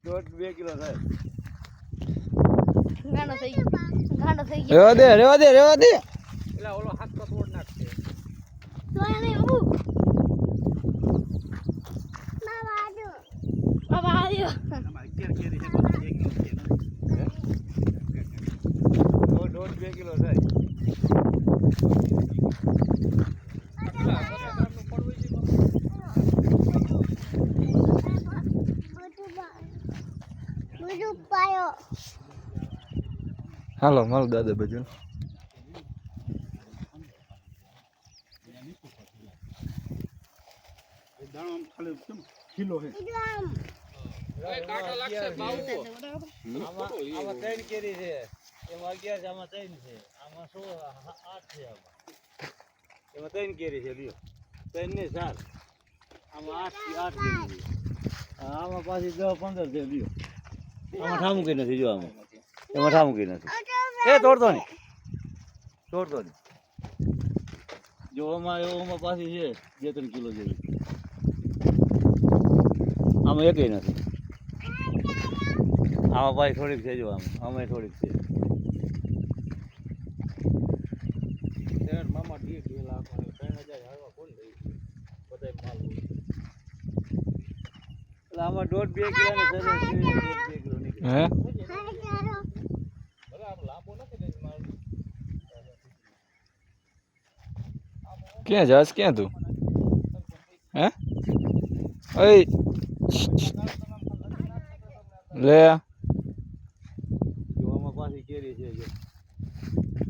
દોઢ 2 કિલો થાય. ગાંડો થઈ ગયો. રેવા દે એટલે ઓલો હાથ તો તોડ નાખશે. તો એને આવું બાબા આવ્યો. આમાં 11 કેરી છે, 2 કિલો છે. દોઢ 2 કિલો થાય. હાલો મારો દાદા બાજુ દાણો આમ ખાલી કેમ કિલો છે. કાંટો લાગશે બાવો. આમાં 3 કેરી છે, એમાં 11 છે, આમાં 3 છે, આમાં 8 છે. એમાં 3 કેરી છે, લ્યો 3 ને 4, આમાં 8 થી 8 કેરી છે. આમાં પાછી 10 15 છે, લ્યો આમાં ઠામું કઈ નથી. જો આમાં એમાં ઠામું કઈ નથી. એ તોડતો નહીં જો આમાં પાછી છે 2-3 કિલો જેવી. આમાં એકય નથી. આમાં પાછી થોડીક છે. જો આમાં થોડીક છે. મામા 2 લાખ 3000 હાલવા કોણ લઈ બધા માલ હોય. એટલે આમાં 1.5-2 કિલો ને સરસ 1.5-2 કિલો નીકળે. હે ક્યાં જાસ ક્યાં તું હે ઓય લે